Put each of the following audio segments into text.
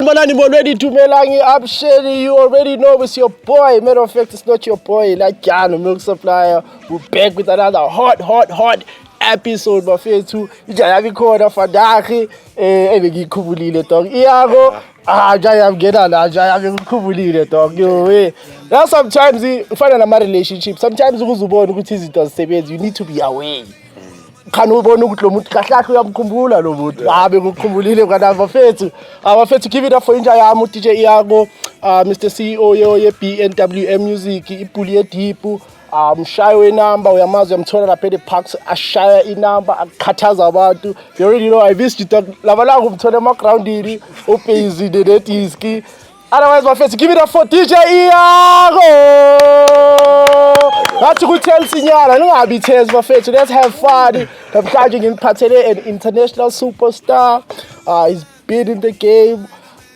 Sambalani already to Melangi Absheni. You already know it's your boy. Matter of fact, it's not your boy. Like Jan, Milk Supplier. We're back with another hot episode. My face too. Jayavi Koda Fadaki. Ebigi Kubuli dog. Iago. Jayam Gedana. Jayavi Kubuli dog. You now sometimes you find a relationship. Sometimes you need to be away. Kan ubona ukuthi lo muntu kahle kahle uyamkhumbula lo muntu habe ngikukhumbulile kana abafethu give it up for inja yami DJ Iago Mr CEO ye BNWM Music ipuli yedip mshaye wenamba uyamazi uyamthola lapha eParks ashaya inamba akhathaza abantu you already know I missed you lava la kumthola emagroundini ubusy the disk otherwise bafethu give it up for DJ Iago. That's good tell sinyala ningabi test bafethu let's have fun. I'm charging in Patele, an international superstar. He's been in the game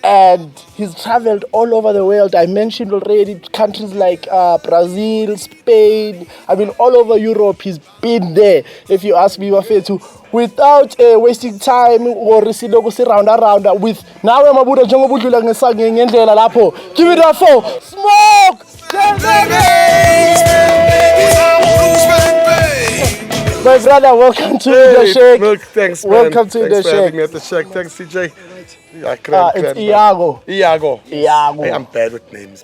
and he's traveled all over the world. I mentioned already countries like Brazil, Spain. I mean, all over Europe. He's been there. If you ask me, Wafetu, without wasting time or round with now I'm about to give it up for Smoke. My brother, welcome to InDaShack. Milk, thanks, man. Welcome to thanks InDaShack. for having me at the shack. Thanks, CJ. Yeah, It's Iago. Iago. Hey, I'm bad with names.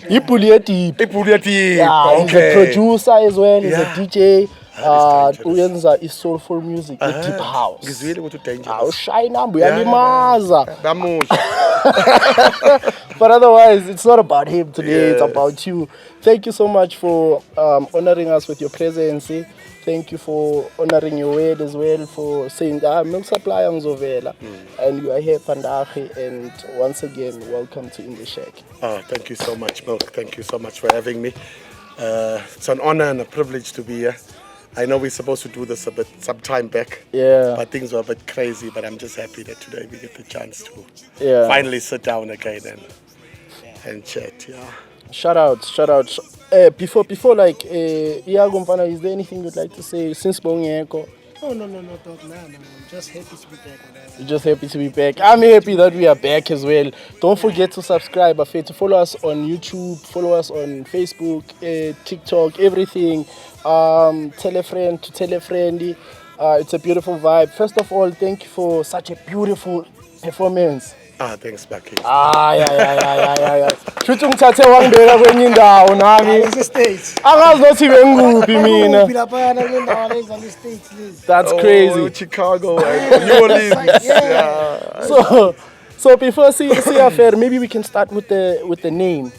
Ipuli yedip. He's a producer as well. He's a DJ. Uyenza is soulful music, deep house. He's really good to dangerous. Shine number, uyalimaza. Bamush. But otherwise, it's not about him today. It's about you. Thank you so much for honoring us with your presence. Thank you for honoring your word as well, for saying Milk Supply Ngizovela. And you are here, Pandachi. And once again, welcome to InDaShack. Thank you so much, Milk. Thank you so much for having me. It's an honor and a privilege to be here. I know we're supposed to do this some time back. Yeah. But things were a bit crazy. But I'm just happy that today we get the chance to finally sit down again and chat. Yeah. Shout out. Before like Iago Mfana, is there anything you'd like to say since Bongeko? No, dog, nah, man. I'm just happy to be back. You're just happy to be back. I'm happy that we are back as well. Don't forget to subscribe, to follow us on YouTube, follow us on Facebook, TikTok, everything. Tell a friend to tell a friend. It's a beautiful vibe. First of all, thank you for such a beautiful performance. Thanks, Baki. Yeah. Shuthi ngithathe wangibeka kwenye indawo nami. Angazi nothi bengikuphi mina. That's crazy. Chicago, New Orleans. Yeah. So before see affair, maybe we can start with the name.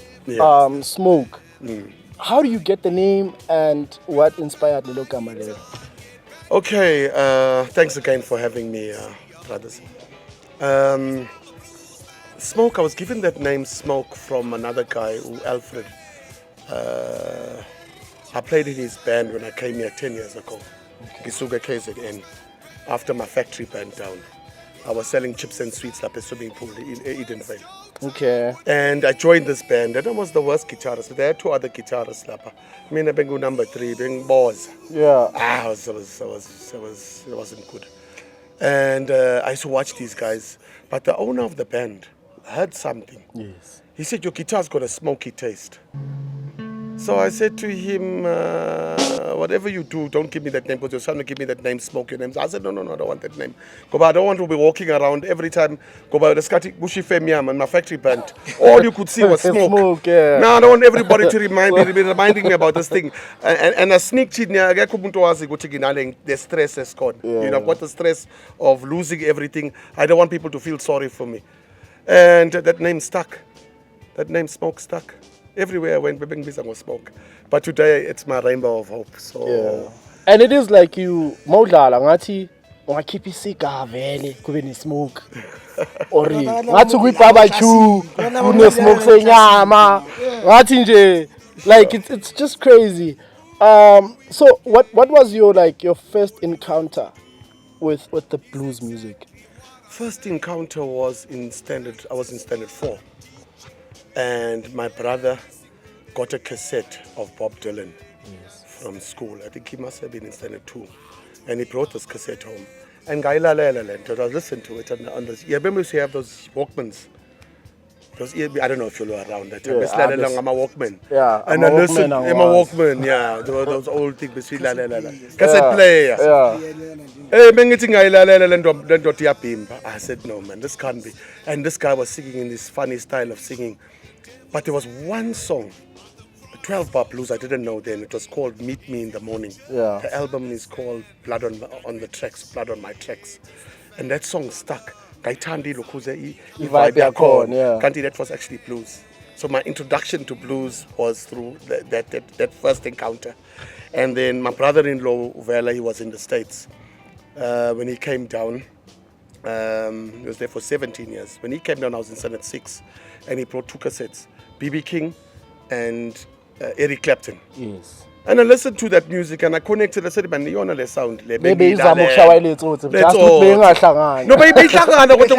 Smoke. How do you get the name and what inspired Lelo Kamale? Okay, thanks again for having me, brothers. Smoke, I was given that name Smoke from another guy, Alfred. I played in his band when I came here 10 years ago, Gisuga KZN, after my factory burned down. I was selling chips and sweets at the swimming pool in Edenvale. Okay. And I joined this band, and I was the worst guitarist. There are two other guitarists. I mean, I was number 3, being boss. Yeah. It wasn't good. And I used to watch these guys. But the owner of the band heard something. Yes. He said, your guitar's got a smoky taste. So I said to him, whatever you do, don't give me that name, because you're trying to give me that name, Smoke your name. So I said, no, I don't want that name. I don't want to be walking around every time. And my factory band. All you could see was smoke. No, I don't want everybody to be reminding me about this thing. And a sneak cheat, the stress has gone. Yeah. You know, what the stress of losing everything. I don't want people to feel sorry for me. And that name stuck. That name Smoke stuck. Everywhere I went, Bebeng was smoke. But today, it's my rainbow of hope. So. Yeah. And it is like you, Maudlala, ngati, ungakhipha isika vele, kube ni smoke. Ori, ngathi kwi-barbecue, kune smoke senyama. Ngathi nje, like it's just crazy. So what was your first encounter with the blues music? First encounter was I was in standard 4. And my brother got a cassette of Bob Dylan from school. I think he must have been in standard 2. And he brought this cassette home. And I was listening to it on the. You remember you have those Walkmans. I don't know if you were around that time. Yeah, I'm a Walkman. Yeah, And I'm I a listen, Walkman, I I'm a was. Walkman, yeah. Those old things, cassette Yeah, player. yeah. Hey, I said, no, man, this can't be. And this guy was singing in this funny style of singing. But there was one song, a 12-bar blues, I didn't know then. It was called Meet Me in the Morning. Yeah. The album is called Blood on the Tracks, Blood on My Tracks. And that song stuck. Gaitandi Lukuze Vibe yakhona, yeah. Kanti, that was actually blues. So my introduction to blues was through that first encounter. And then my brother-in-law, Uvela, he was in the States. When he came down, he was there for 17 years. When he came down, I was in Senate 6. And he brought 2 cassettes, B.B. King and Eric Clapton. Yes. And I listened to that music and I connected. I said, man, you know the sound. Maybe it's a just Let's ukuthi all. bengahlangani. No, but beyihlangana kodwa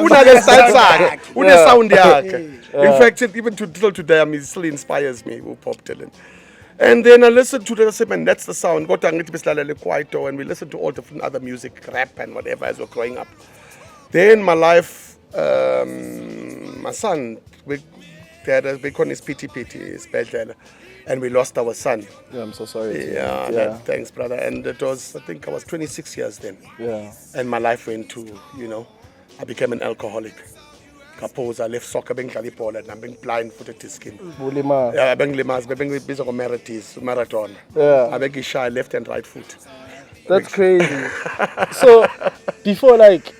unale style sakhe, une sound yakhe. In fact, even till today, he still inspires me, Bob Dylan. And then I listened to it, I said, man, that's the sound. Kodwa angithi besilalela kwaito, and we listened to all different other music, rap and whatever as we're growing up. Then my life, my son, we had a big one is PT, and we lost our son. Yeah, I'm so sorry. Yeah. Thanks, brother. And it was, I think I was 26 years then. Yeah. And my life went to, I became an alcoholic. Suppose I left soccer, being and I'm being blind-footed to skin. Bulima. Yeah, I've been busy on marathon. Yeah. I been shy left and right foot. That's crazy. So, before, like,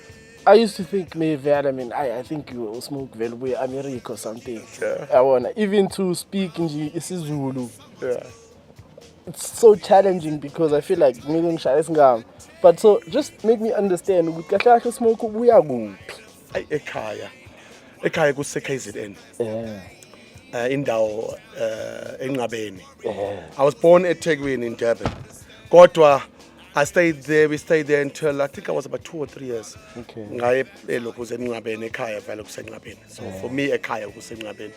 I used to think maybe, I think you will smoke very America or something. Yeah. I wanna even to speak in isiZulu. Yeah. It's so challenging because I feel like million shy but so just make me understand ukuthi kahle smoke ubuya kuphi. Ekhaya kuse KZN. Yeah. Indawo eNqabeni. I was born at Tegwin in Durban. Kodwa we stayed there until I think I was about 2 or 3 years. Okay. Ngaye lokhu eNqabeni ekhaya vele kuseNqabeni. So for me ekhaya kuseNqabeni.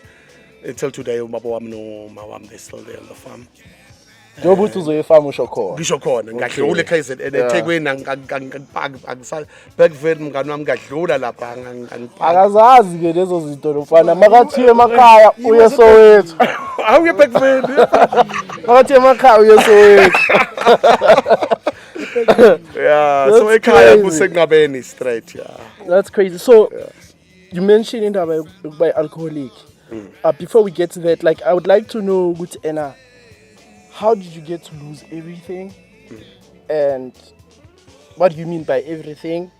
Until today umama wami no mama wami they still there on the farm. Njengoba uthi uzoyefama usho khona. Ngisho khona ngadlula eKZN eThekwini angisabe vele mngani wami ngadlula lapha akazazi ke lezo zinto lofana makathi emakhaya uye Soweto. Awuye Beckville. Makathi emakhaya uye Soweto. Yeah, so ekhaya kuseNqabeni straight, yeah. That's crazy. So you mentioned indaba yokuba alcoholic. Before we get to that, like I would like to know ukuthi Anna, how did you get to lose everything? And what do you mean by everything?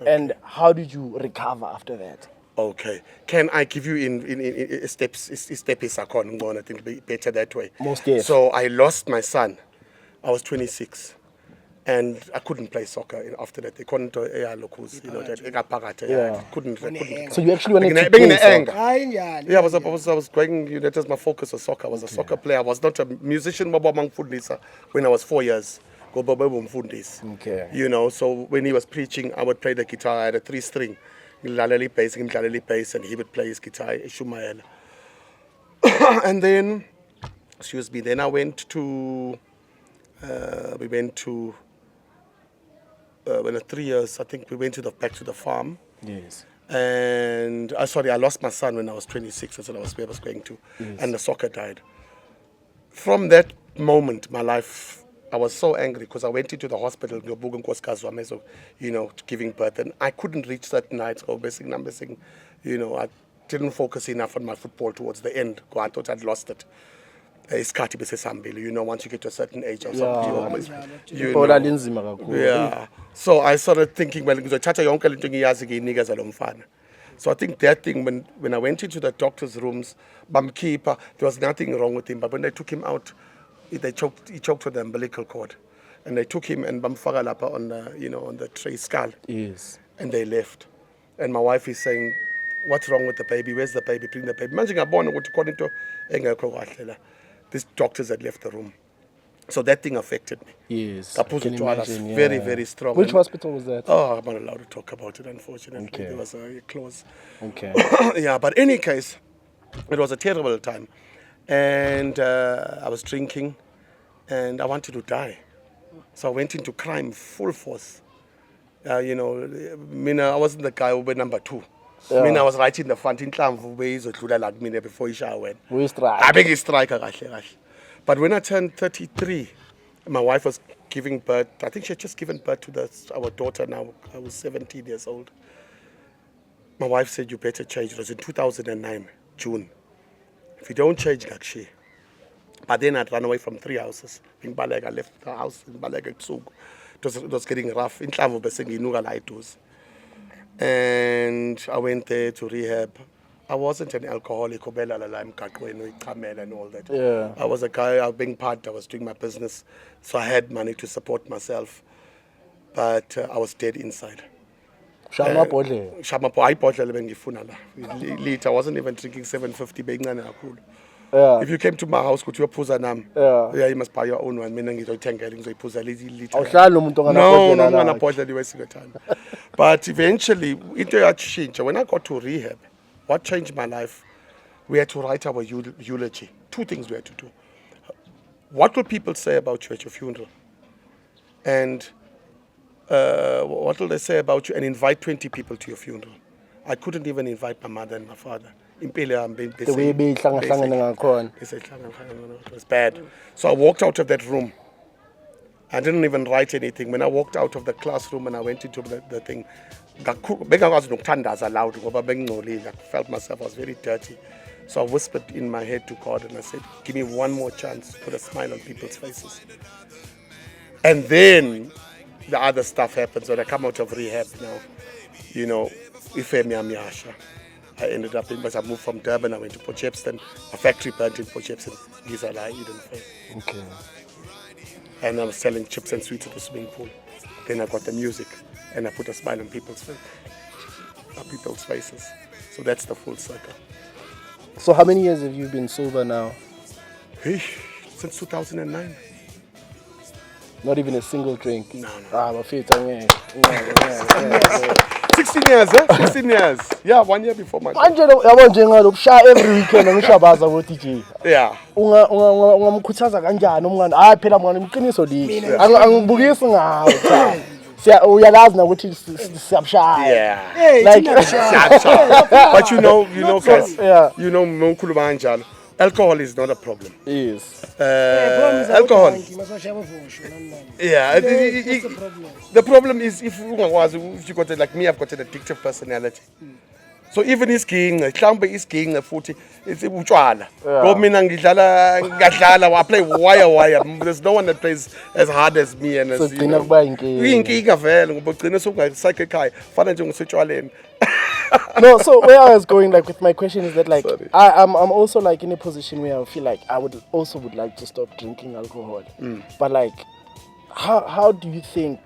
Okay. And how did you recover after that? Okay. Can I give you in steps? Steps I think be better that way. Most yes. So I lost my son. I was 26. And I couldn't play soccer after that. They couldn't couldn't. So you actually wanted to play soccer? Yeah, I was going, that was my focus was soccer. I was a soccer player. I was not a musician when I was 4 years. Okay. So when he was preaching, I would play the guitar. I had a 3-string. Bass, and he would play his guitar. And then, then I went to, when 3 years, I think we went back to the farm. Yes. And I lost my son when I was 26. That's what I was going to. Yes. And the soccer died. From that moment, my life, I was so angry because I went into the hospital, giving birth, and I couldn't reach that night. So basically, I didn't focus enough on my football towards the end. I thought I'd lost it. Once you get to a certain age or something, yeah. So I started thinking, so I think that thing, when I went into the doctor's rooms, there was nothing wrong with him. But when they took him out, he choked with the umbilical cord. And they took him and bamfagalapa on the tray skull. Yes. And they left. And my wife is saying, what's wrong with the baby? Where's the baby? Bring the baby. Imagine according to these doctors had left the room. So that thing affected me. Yes. I can imagine, very, very strong. Which hospital was that? Oh, I'm not allowed to talk about it, unfortunately. Okay. There was a clause. Okay. Yeah, but in any case, it was a terrible time. And I was drinking, and I wanted to die. So I went into crime full force. You know, I wasn't the guy who was number 2. Yeah. I was right in the front. In Tlamvu, where like me before Isha went. We strike. I beg striker, but when I turned 33, my wife was giving birth. I think she had just given birth to our daughter now. I was 17 years old. My wife said, you better change. It was in 2009, June. If you don't change, like she. But then I'd run away from 3 houses. In Balega, I left the house in Balega. It was getting rough. In Tlamvu, Besenginuga Lightos. And I went there to rehab. I wasn't an alcoholic, and all that. Yeah. I was a guy, I was being part, I was doing my business, so I had money to support myself, but I was dead inside. Shama Bodle. I wasn't even drinking 750 beginning. Yeah. If you came to my house, could you puzza nam? Yeah. You must buy your own one. Mina ngizothenga ngizophuza liter. Awuhlali umuntu No, onganabhodlela no. But eventually, into had changed. When I got to rehab, what changed my life? We had to write our eulogy. 2 things we had to do. What will people say about you at your funeral? And what will they say about you? And invite 20 people to your funeral. I couldn't even invite my mother and my father. the way beyihlangana ngakhona. It was bad. So I walked out of that room. I didn't even write anything. When I walked out of the classroom and I went into the thing, I felt myself, I was very dirty. So I whispered in my head to God and I said, give me one more chance to put a smile on people's faces. And then the other stuff happens. When I come out of rehab now, you know, I ended up I moved from Durban, I went to Port Shepstone, a factory burnt in Port Shepstone, Gizala, Eden Fair. Okay. And I was selling chips and sweets at the swimming pool. Then I got the music and I put a smile on people's faces. So that's the full circle. So how many years have you been sober now? Since 2009. Not even a single drink? No. My feet are 16 years, eh? 16 years. Yeah, 1 year before my manje yabo njengalobusha every weekend ngishabaza bo DJ. Yeah. Ungamkhuthaza kanjani umngane? Hayi phela mngane iqiniso lithi. Angibukisi ngawo cha. Uyalazi na ukuthi siyabshaya. Yeah. Like but you know guys. Yeah. You know mkhuluma kanjalo. Alcohol is not a problem. Yes. Alcohol. Yeah. The problem is if you got like me, I've got an addictive personality. So even isigince mhlawumbe isigince futhi utshwala ngoba mina ngidlala I play wire. There's no one that plays as hard as me and as so gcina kuba inkinga vele ngoba ugcina sokungasakhe ekhaya fana nje ngisutshwaleni. No, so where I was going like with my question is that like I'm also like in a position where I feel like I would like to stop drinking alcohol. But like how do you think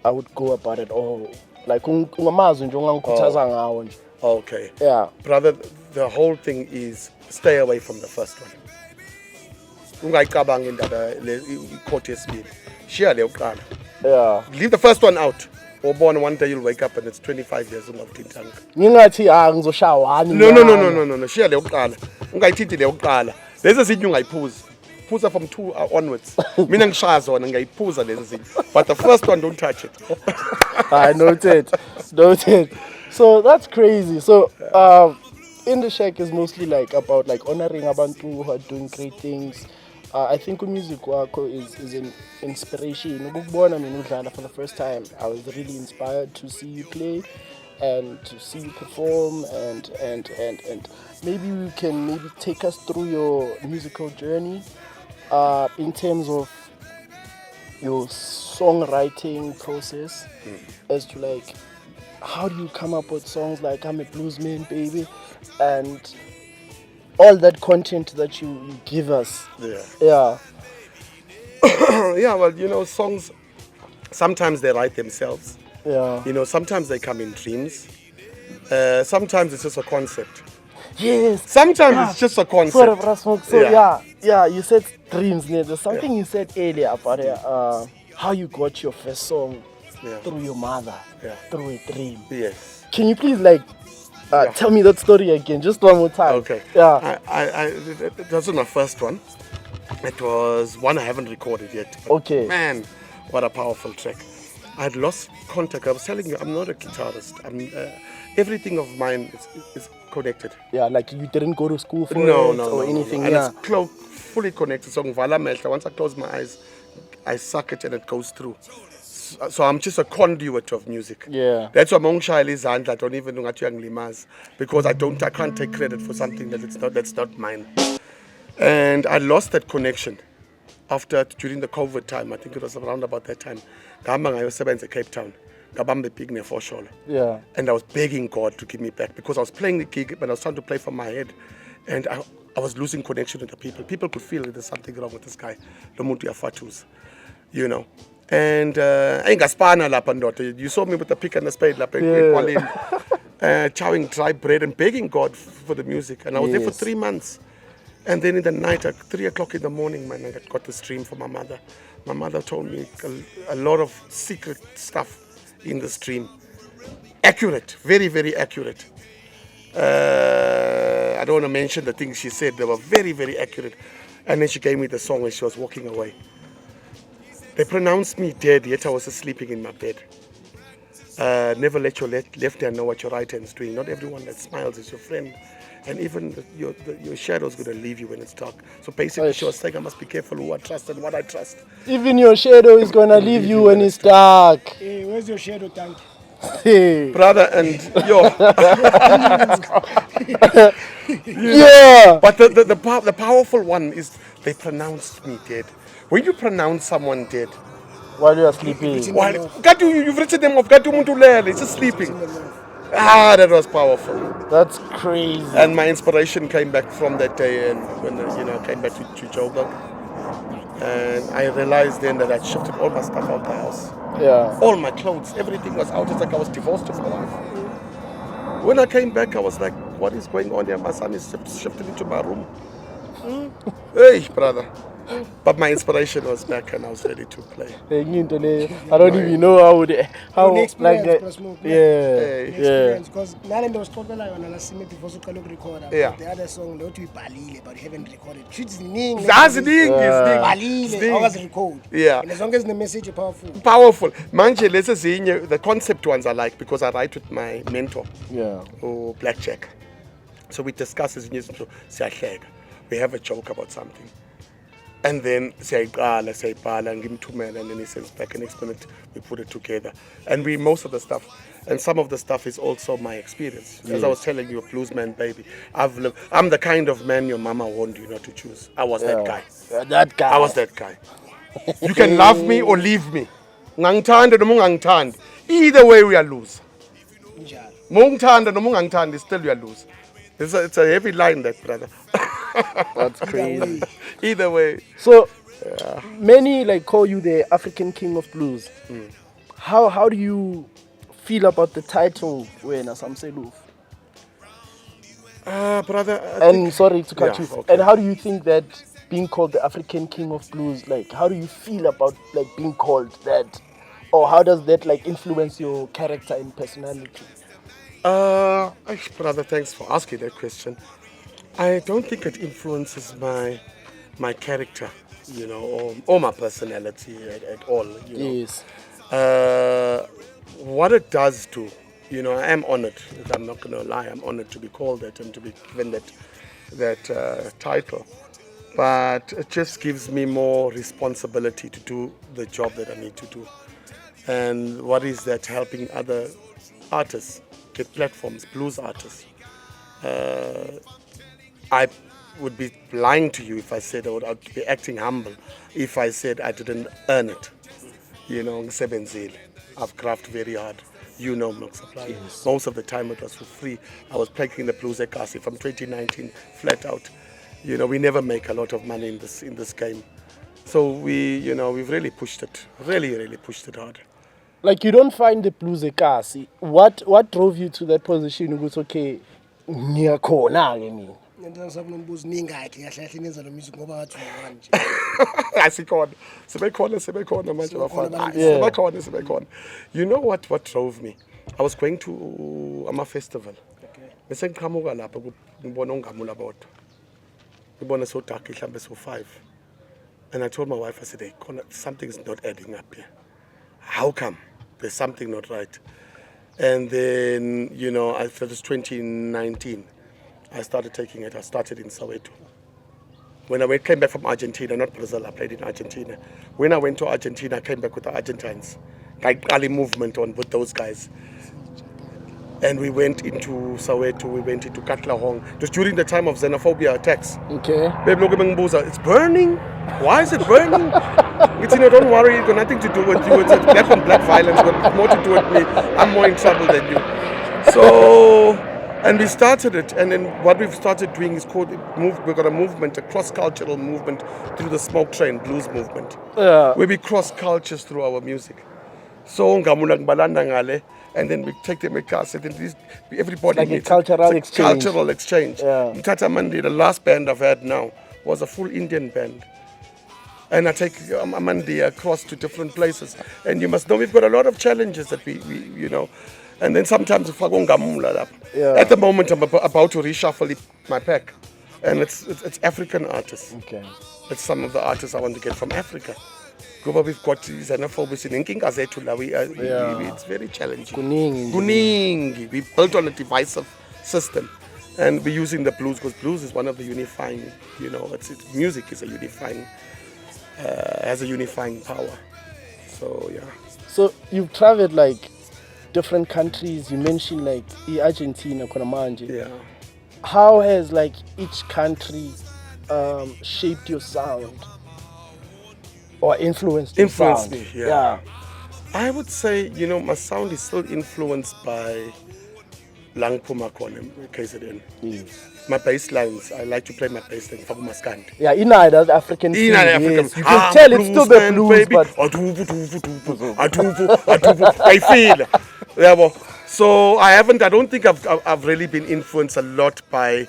I would go about it, or like ungamazi nje ungangikhuthaza ngawo nje? Okay. Yeah. Brother, the whole thing is stay away from the first one. Ungayicabangi indaba ikhothi yesibili. Share le yokuqala. Yeah. Leave the first one out. Or born one day you'll wake up and it's 25 years ungakuthintanga. Ngingathi ngizoshaya wani. No. Share le yokuqala. Ungayithinti le yokuqala. Lezi zinto ungayiphuza. Phuza from 2 onwards. Mina ngishaya zona ngiyiphuza lezi zinto. But the first one don't touch it. I noted. So that's crazy. So InDaShack is mostly like about like honoring abantu who are doing great things. I think music wakho is an inspiration. Ukubona mina udlala for the first time, I was really inspired to see you play and to see you perform and maybe you can take us through your musical journey in terms of your songwriting process as to like how do you come up with songs like I'm a Bluesman Baby and all that content that you give us. Yeah. Yeah, well, you know, songs, sometimes they write themselves. Yeah. You know, sometimes they come in dreams. Sometimes it's just a concept. Yes. Sometimes it's just a concept. So yeah, you said dreams. There's something you said earlier about how you got your first song through your mother, through a dream. Yes. Can you please like tell me that story again, just one more time? Okay. Yeah. That wasn't my first one. It was one I haven't recorded yet. Okay. Man, what a powerful track. I'd lost contact. I was telling you, I'm not a guitarist. Everything of mine is connected. Yeah, like you didn't go to school for No, it no, or no, anything. no. And Yeah. it's fully connected. So once I close my eyes, I suck it and it goes through. So I'm just a conduit of music. Yeah. That's why Mongshile is and I don't even know what limas because I can't take credit for something that's not mine. And I lost that connection during the COVID time. I think it was around about that time. I was in Cape Town. Yeah. And I was begging God to give me back because I was playing the gig, but I was trying to play from my head. And I was losing connection with the people. People could feel that there's something wrong with this guy. You know. And you saw me with the pick and the spade, chowing dry bread and begging God for the music. And I was there for 3 months. And then in the night, at 3 o'clock in the morning, man, I got this dream from my mother. My mother told me a lot of secret stuff in this dream. Accurate, very, very accurate. I don't want to mention the things she said. They were very, very accurate. And then she gave me the song when she was walking away. They pronounced me dead, yet I was sleeping in my bed. Never let your left hand know what your right hand's doing. Not everyone that smiles is your friend. And even your shadow's going to leave you when it's dark. So basically, she was saying I must be careful who I trust and what I trust. Even your shadow is going to leave you when it's dark. Hey, where's your shadow tank? Hey. Brother, and yo. Yeah. But the powerful one is they pronounced me dead. When you pronounce someone dead, While you are sleeping. you've written them off. It's just sleeping. That was powerful. That's crazy. And my inspiration came back from that day, and when I came back to Joburg, and I realized then that I'd shifted all my stuff out the house. Yeah. All my clothes, everything was out. It's like I was divorced from my wife. When I came back, I was like, "What is going on here? My son is shifted into my room." Hey, brother. But my inspiration was back, and I was ready to play. I don't even know how Next like that. plus more. Yeah. Because Nalanda was talking like when I see me before so record. Yeah. The other song, not we balile, but haven't recorded. Shoots ning. Balile. I was record. Yeah. And as long as the message is powerful. Powerful. Manje, let's say the concept ones I like because I write with my mentor. Yeah. Or Blackjack. So we discuss this news. We have a joke about something. And then say and give him 2 men, and then he sends back an exponent. We put it together, and most of the stuff, and some of the stuff is also my experience. As I was telling you, a blues man, baby. I'm the kind of man your mama warned you not to choose. I was that guy. That guy. I was that guy. You can love me or leave me. Ngangithanda noma ungangithandi. Either way, we are lose. Mungithanda noma ungangithandi, still we are lose. It's a heavy line, that, brother. That's crazy. Either way. So many call you the African King of Blues. How do you feel about the title when Samseluf? Brother. And sorry to cut you. Okay. And how do you think that being called the African King of Blues, how do you feel about being called that? Or how does that influence your character and personality? Brother, thanks for asking that question. I don't think it influences my character, or my personality at all. Yes. What it does do, I am honored. I'm not going to lie. I'm honored to be called that and to be given that title. But it just gives me more responsibility to do the job that I need to do. And what is that? Helping other artists get platforms, blues artists. I would be lying to you if I said I'd be acting humble if I said I didn't earn it. I've crafted very hard. Milk Supply. Yes. Most of the time it was for free. I was playing the blues at Kasi from 2019, flat out. We never make a lot of money in this game. So we've really pushed it. Really, really pushed it hard. You don't find the blues ekasi. What drove you to that position? It was okay. Ngiyakhona ke mina. Sibekhona manje bafana. Sibekhona. You know what drove me? I was going to a festival. Bese ngiqhamuka lapha ngibona ungamula bodwa. Ngibona so dark mhlambe so 5. And I told my wife, I said, hey, something's not adding up here. How come? there's something not right. And then, after this 2019, I started taking it. I started in Soweto. When I came back from Argentina, not Brazil, I played in Argentina. When I went to Argentina, I came back with the Argentines. Like early movement on with those guys. And we went into Soweto, we went into Katlehong. It was during the time of xenophobia attacks. Okay. It's burning. Why is it burning? Don't worry, it's got nothing to do with you. It's black on black violence, it's got more to do with me. I'm more in trouble than you. So, and we started it. And then what we've started doing is we've got a movement, a cross-cultural movement through the Smoke Train blues movement. Yeah. Where we cross cultures through our music. So, and then we take them a class, and then everybody like meets. a cultural it's exchange. Cultural exchange. Yeah. Tata Mandi, the last band I've had now, was a full Indian band. And I take Amandi across to different places. And you must know we've got a lot of challenges that we and then sometimes at the moment I'm about to reshuffle my pack. And it's African artists. Okay. It's some of the artists I want to get from Africa. We've got xenophobia in Inkinga zethu la. It's very challenging. Kuningi. We built on a divisive system, and we're using the blues because blues is one of the unifying. Music is a unifying, has a unifying power. So yeah. So you've traveled like different countries. You mentioned like Argentina, Konamanje. Yeah. How has like each country shaped your sound? Or influenced me, yeah. I would say, my sound is still influenced by Lang Pumakon, KZN. Yes. My bass lines, I like to play my bass line, Fabu Maskandi. Yeah, in that African scene, yes. You can tell it's still the blues, but I feel. Yeah, so I don't think I've really been influenced a lot by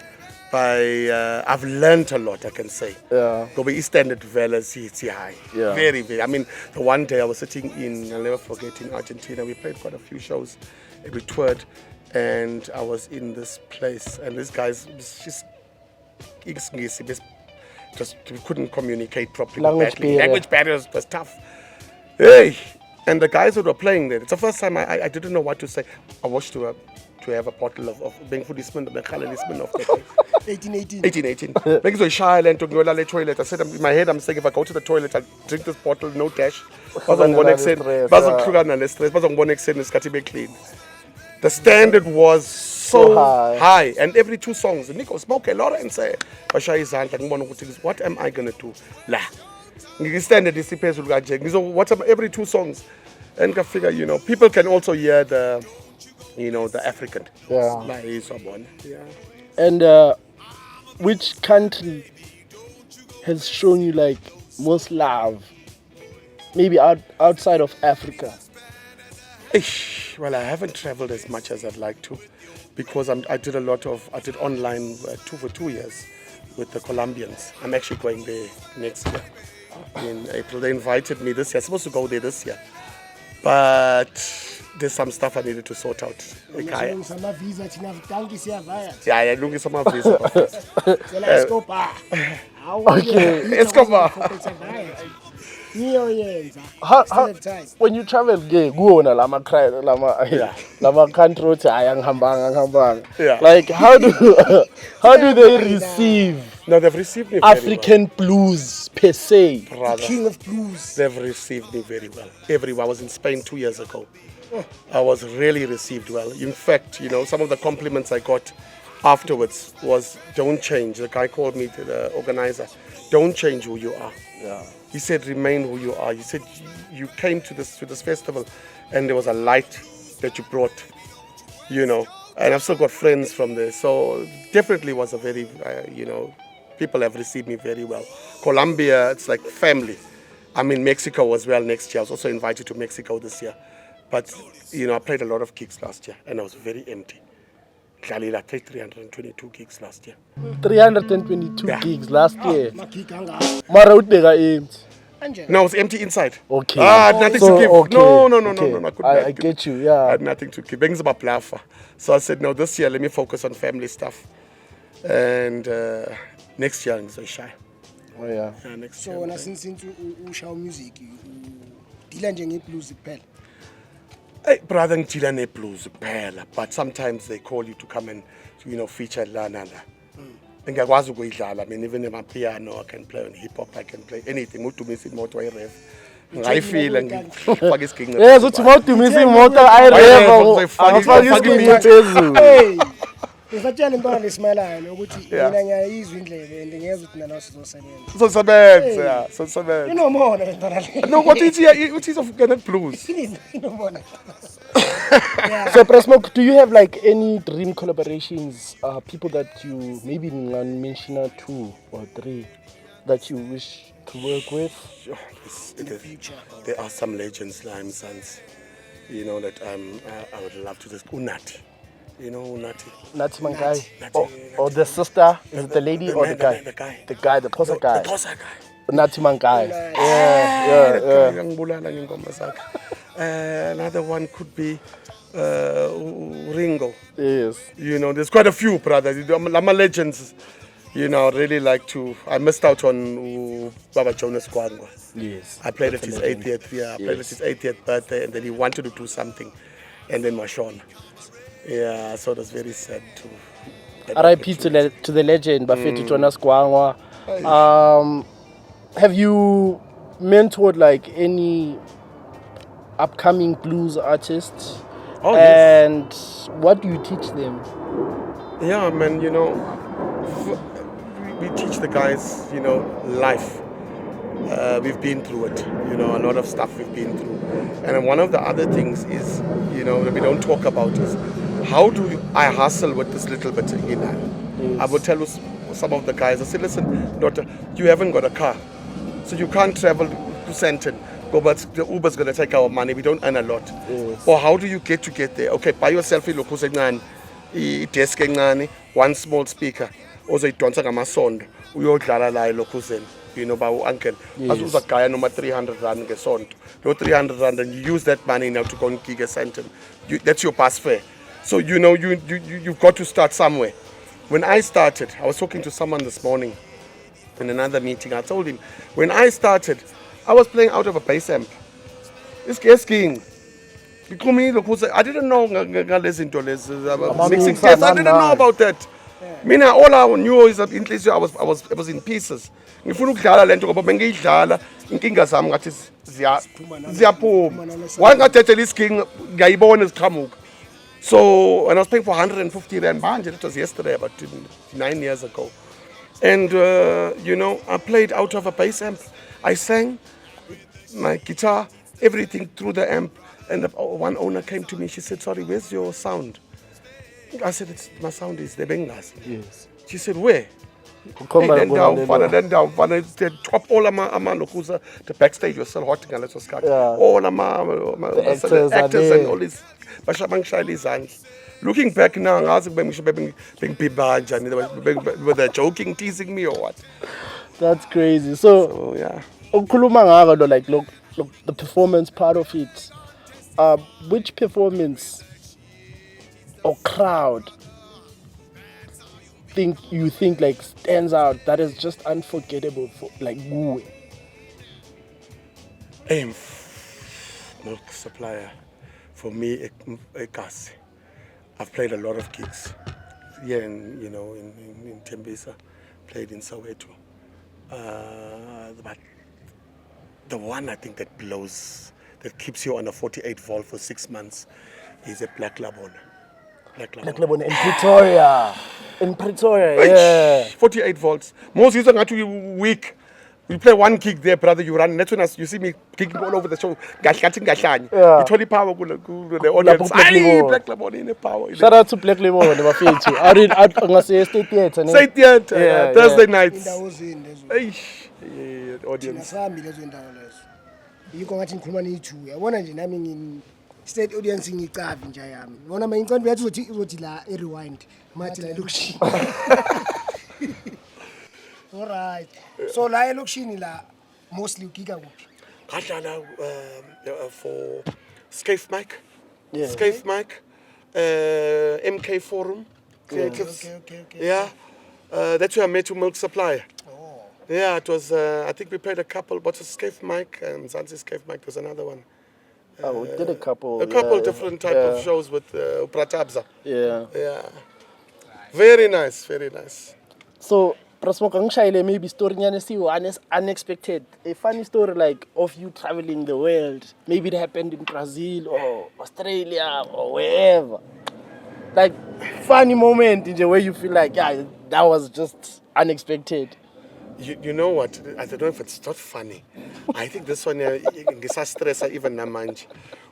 I've learned a lot, I can say. Yeah. Go by East End Valley, it's high. Yeah. Very, very. I mean, the one day I was sitting I'll never forget, in Argentina. We played quite a few shows. We toured, and I was in this place, and this guy's just we couldn't communicate properly. Language barriers was tough. Hey, and the guys who were playing there. It's the first time I didn't know what to say. I watched to have a bottle of Bengfudisman, the Benkhalisman of the 1818. Toilet. I said in my head, I'm saying if I go to the toilet, I'll drink this bottle, no dash. Clean. The standard was so high. And every 2 songs, Nico smoke a lot and say, what am I gonna do? Standard is every 2 songs. And I figure, people can also hear the African. Yeah. Yeah. And which country has shown you like most love? Maybe outside of Africa. Well, I haven't traveled as much as I'd like to, because I did online for 2 years with the Colombians. I'm actually going there next year in April. They invited me this year. I'm supposed to go there this year, but there's some stuff I needed to sort out. Yeah, lungisa ama visa. Okay. Escobar. How, when you travel lama country Yeah. like how do they receive No, they've received me very African blues per se? well. King of blues. They've received me very well. Everywhere. I was in Spain 2 years ago. I was really received well. In fact, some of the compliments I got afterwards was, don't change. The guy called me, to the organizer, don't change who you are. Yeah. He said, remain who you are. He said, you came to this festival and there was a light that you brought, and I've still got friends from there. So definitely was a very, people have received me very well. Colombia, it's like family. I'm in Mexico as well next year. I was also invited to Mexico this year. But, I played a lot of gigs last year and I was very empty. I played 322 gigs last year. 322 gigs last year. Mara utbeka empty. No, I was empty inside. Okay. Nothing to give. Okay. No. I get you, yeah. I had nothing to give. So I said, no, this year let me focus on family stuff. And next year I'm so shy. Oh yeah. Next year. So when I since into ushaw music, deal nje ngeblues kuphela. Hey, brother, ngijila ne blues kuphela, but sometimes they call you to come and, feature la na la. Ngiyakwazi ukuyidlala. I mean, even in my piano, I can play on hip hop, I can play anything. Udumisa imoto ayirev. Ngayifila ngifaka isigingci. Yes, uthi mawudumisa imoto ayireva angafaka isigingci phezulu. Hey. Ngisatshela intwana leSimayelane ukuthi mina ngiyayizwa indlebe and ngiyeza ukuthi nalo sizosebenza. Sosebenza. Inomona le ntwana le. No, what uthi izofukela blues. Inomona. So, Presmoke, do you have like any dream collaborations? People that you maybe mention 2 or 3 that you wish to work with? In the future. There are some legends, Lime Sons, that I would love to just. Unati. You know Unati? Nati Mangai? Or the sister? Is it the lady or the guy? The guy. The guy, the Xhosa guy. The Xhosa guy. Nati Mangai. Yeah. Another one could be Ringo. Yes. There's quite a few, brothers. I'm a legends. I'd really like to. I missed out on Baba Jonas Kwangwa. Yes. I played at his 80th. Yeah, I played at his 80th birthday, and then he wanted to do something, and then Mashon. Yeah, so it was very sad to. R.I.P. to the legend, Bafetu Jonas Kwangwa. Have you mentored like any upcoming blues artists? Oh, and what do you teach them? Yeah, man, we teach the guys, life. We've been through it, a lot of stuff we've been through. And one of the other things is, that we don't talk about is how do I hustle with this little bit, Yes. I would tell some of the guys, I said, listen, daughter, you haven't got a car, so you can't travel to Sandton. But the Uber's going to take our money. We don't earn a lot. Yes. Or how do you get there? Okay, buy yourself a desk, one small speaker. Also, you don't have a sound. You know, uncle. As a guy, no 300 rand a sound. No 300 rand, and you use that money now to go and gig a center. That's your pass fare. So you've got to start somewhere. When I started, I was talking to someone this morning in another meeting. I told him when I started, I was playing out of a bass amp. It's skiing. I didn't know mixing tests. I didn't know about that. Mina all I knew is that in English I was in pieces. Ngifuna ukudlala lento ngoba bengiyidlala inkinga zami ngathi ziyaphuma. Wangathethe iskiing ngiyayibona iziqhamuka. So and I was paying for 150 rand manje. It was yesterday, about 9 years ago. And I played out of a bass amp. I sang my guitar, everything through the amp. And one owner came to me. She said, "Sorry, where's your sound?" I said, "My sound is the Bengas." Yes. She said, "Where?" Hey, then down, they top all the backstage was still hot. All the actors and all this. Looking back now, were they joking, teasing me or what? That's crazy. So yeah. Like, look, the performance part of it. Which performance or crowd you think like stands out that is just unforgettable for like woo? Milk supplier for me a gas. I've played a lot of gigs here in Tembisa, played in Soweto. But the one I think that blows, that keeps you on a 48 volt for 6 months is a Black Labona. Black Labona in Pretoria, yeah. 48 volts. Most users are actually weak. We play one gig there, brother, you run. That's when you see me kicking all over the show. Yeah. You totally power the audience. Black Labona in the power. Shout out to Black Labona, never fail to. I read State Theatre. State Theatre, Thursday nights. Audience. Yiko ngathi ngikhuluma ne2 yabona nje nami state audience ngicavi nje yami bona mayincondo yathi uzothi la rewind mathi la lokushini. All right, so la elokushini la mostly ugiga kuphi? Ngadlala for Scaife Mike. Yeah. Scaife Mike, MK Forum. Okay. Yeah, that's where I met Milk Supplier. Yeah, it was. I think we played a couple. But Scaife Mike and Zanzi Scaife Mike. There's another one. Oh, we did a couple. A couple different type of shows with Pratabza. Yeah. Yeah. Very nice, very nice. So, Prasmoka ngishayile maybe story nyane siyo unexpected. A funny story like of you traveling the world. Maybe it happened in Brazil or Australia or wherever. Like funny moment in the way you feel like, yeah, that was just unexpected. You know what? I don't know if it's not funny. I think this one ngisa stress even namanje.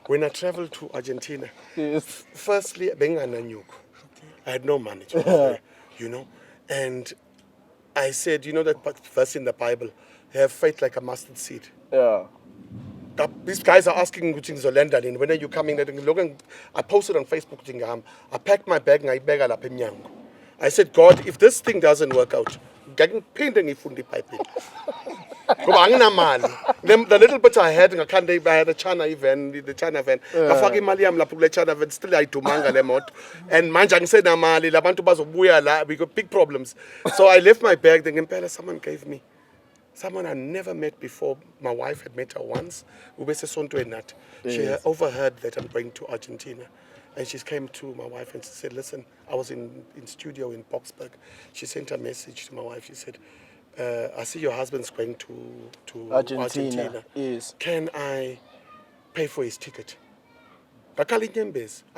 When I traveled to Argentina, Yes. firstly, I had no money to go there, you know, and I said, you know that verse in the Bible, have faith like a mustard seed. Yeah. These guys are asking London, when are you coming? I posted on Facebook, I packed my bag and I bag up in Yango. I said, God, if this thing doesn't work out, the little bit I had a China event, the China event. China event still I do manga lemot. And manjang said Mali, Labantu Bazo we got big problems. So I left my bag, then someone gave me. Someone I never met before. My wife had met her once. She had overheard that I'm going to Argentina. And she came to my wife and she said, listen, I was in studio in Boxburg. She sent a message to my wife. She said, I see your husband's going to Argentina. Yes. Can I pay for his ticket? I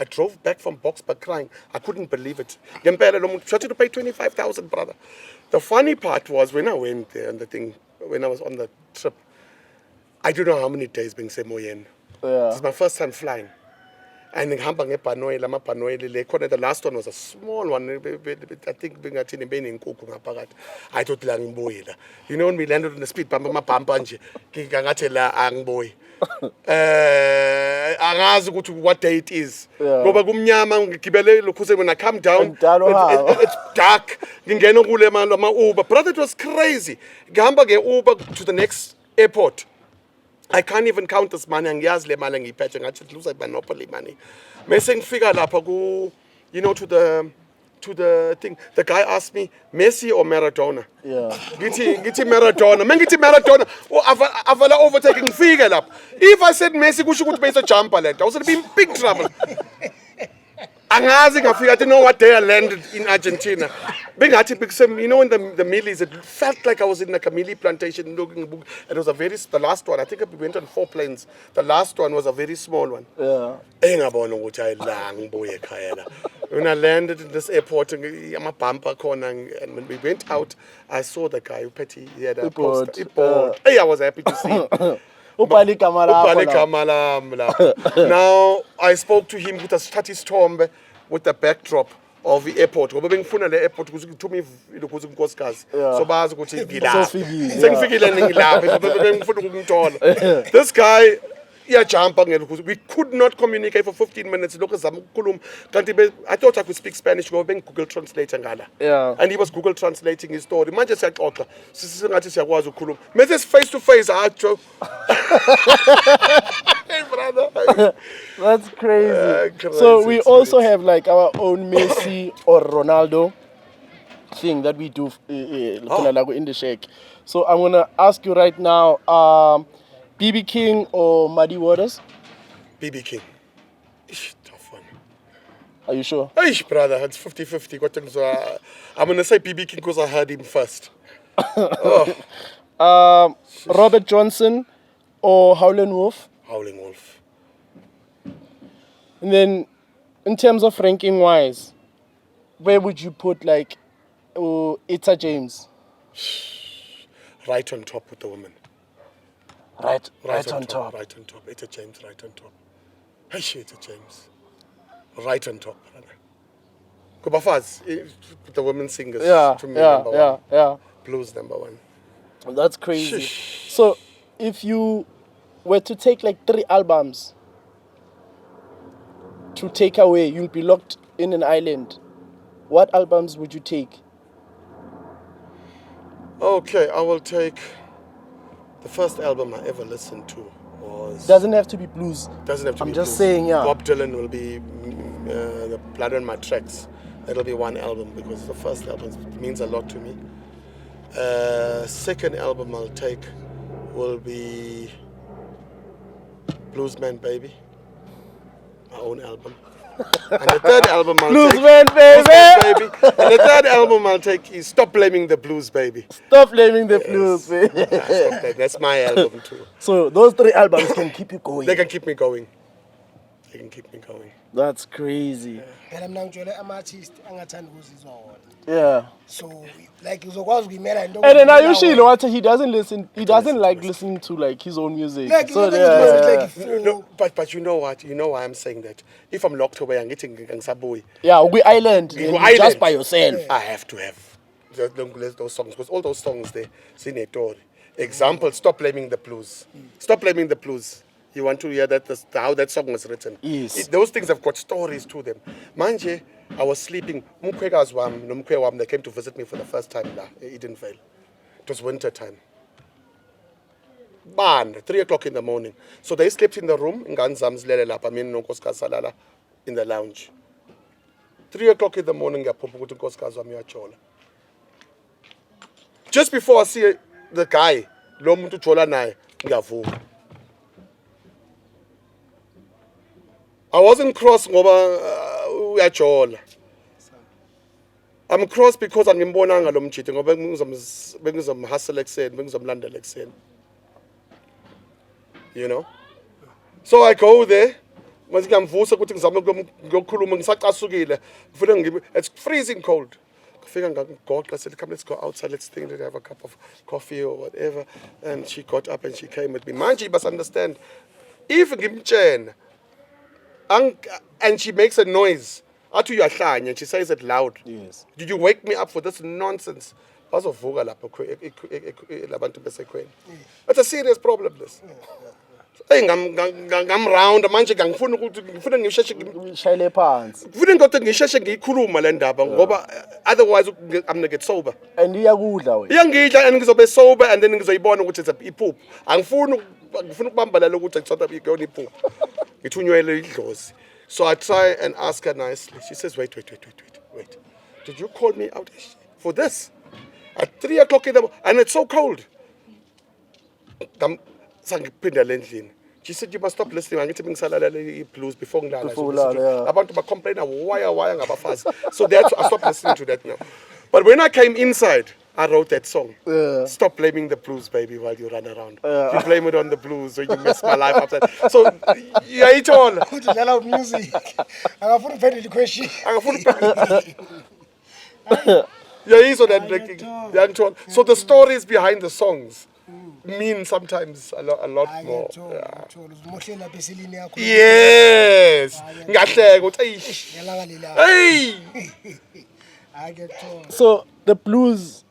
drove back from Boxburg crying. I couldn't believe it. I had to pay 25,000, brother. The funny part was when I went there and when I was on the trip, I don't know how many days being Semoyen. Yeah. This is my first time flying. And the last one was a small one. I think I thought you know when we landed on the speed bump, what day it is. When I come down, it's dark. Brother, it was crazy. Uber to the next airport. I can't even count this money. I just lose my monopoly money. Messing figure you know, to the thing. The guy asked me, Messi or Maradona? Yeah. Giti Maradona. Man, giti Maradona. I've overtaking figure up. If I said Messi, we should be a jumper. I was in big trouble. I didn't know what day I landed in Argentina. You know, in the Millis, it felt like I was in like a Millie plantation looking book. It was the last one. I think we went on 4 planes. The last one was a very small one. Yeah. When I landed in this airport, I'm a bumper corner, and when we went out, I saw the guy, Petty, he had a poster. Hey, I was happy to see him. Now, I spoke to him with a storm with the backdrop of the airport. This guy, we could not communicate for 15 minutes. I thought I could speak Spanish. Google Translate. Yeah. And he was Google translating his story. Message face to face. Hey, brother. That's crazy. Crazy. So we also have like our own Messi or Ronaldo thing that we do in InDaShack. So I'm gonna ask you right now, BB King or Muddy Waters? BB King. Tough one. Are you sure? Brother, it's 50-50. I'm gonna say BB King because I heard him first. Robert Johnson or Howlin' Wolf? Howling Wolf. And then, in terms of ranking wise, where would you put like Etta James? Right on top with the woman. Right on top. Right on top. Etta James, right on top. Hey, Etta James. Right on top. Kubafaz, the women singers. Yeah, to me, number one. yeah. Blues number one. That's crazy. So, if you were to take like 3 albums to take away, you'll be locked in an island. What albums would you take? Okay, I will take the first album I ever listened to was. Doesn't have to be blues. Doesn't have to be. I'm just blues. saying, yeah. Bob Dylan will be the Blood on My Tracks. That'll be one album because the first album means a lot to me. Second album I'll take will be Bluesman Baby. my own album. And the third album I'll Blues take... Man, baby. Blues Man, baby. And the third album I'll take is Stop Blaming the Blues, baby. Stop blaming the blues, baby. Yeah, stop that. That's my album too. So those 3 albums can keep you going. They can keep me going. They can keep me going. That's crazy. phela mina ngijwayele ama-artist angathanda ukuzizwa wona. Yeah. So like uzokwazi ukuyimela into. And then I usually what he doesn't listen. He doesn't like listening to like his own music. Like, So No, but you know what? You know why I'm saying that? If I'm locked away, I'm getting ngisabuyi. yeah, we island. We and island. Just by yourself. I have to have those songs because all those songs there, Sinetori. Example, Stop Blaming the Blues. Stop Blaming the Blues. You want to hear that how that song was written? Yes. Those things have got stories to them. Manje, I was sleeping. Umkhwekazi wami nomkhwe wami, they came to visit me for the first time la Edenvale. It was winter time. 3 o'clock in the morning. So they slept in the room. Ingane zami zilele lapha, mina nonkosikazi salala in the lounge. 3 o'clock in the morning, ngiyaphupha ukuthi unkosikazi wami uyajola. Just before I see the guy, lo muntu ujola naye, ngiyavuka. I wasn't cross ngoba uyajola. I'm cross because angimbonanga lo mjidi ngoba bengizomhustle ekseni, bengizomlandela ekseni. You know? So I go there. Manje ngiyamvusa ukuthi ngizame ukukhuluma ngisacasukile. Ngifuna it's freezing cold. Ngifika ngagoqa said come let's go outside, let's think, let's have a cup of coffee or whatever. And she got up and she came with me. Manje you must understand, if ngimtshena and she makes a noise, athi uyahlanya, and she says it loud. Yes. Did you wake me up for this nonsense? Bazovuka lapha labantu besekhweni. It's a serious problem this. Hey, ngam round manje ngifuna ukuthi ngifuna ngisheshe Shayele phansi. ngifuna ukuthi ngisheshe ngiyikhuluma le ndaba ngoba otherwise I'm gonna get sober. And iyakudla wena. Iyangidla and ngizobe sober and then ngizoyibona ukuthi it's a iphupho. Angifuni ukubamba la ukuthi ngitsotha ikona iphupho. Ngithunyelwe idlozi. So I try and ask her nicely. She says wait. Did you call me out for this? At 3 o'clock in the morning, and it's so cold. She said you must stop listening. Angithi bengisalalele blues before ngilala. Abantu complain why ngabafazi. So that's I stopped listening to that now. But when I came inside, I wrote that song. Yeah. Stop blaming the blues, baby, while you run around. You blame it on the blues, or you mess my life up. So yeah, it's all. Udlala music. Akafuna uphendule the-question. Yeah, so that so the stories behind the songs mean sometimes a lot more. Yeah. Uzomohlela lapha esilini yakho. Yes. Ngahleka uthi hey. So the blues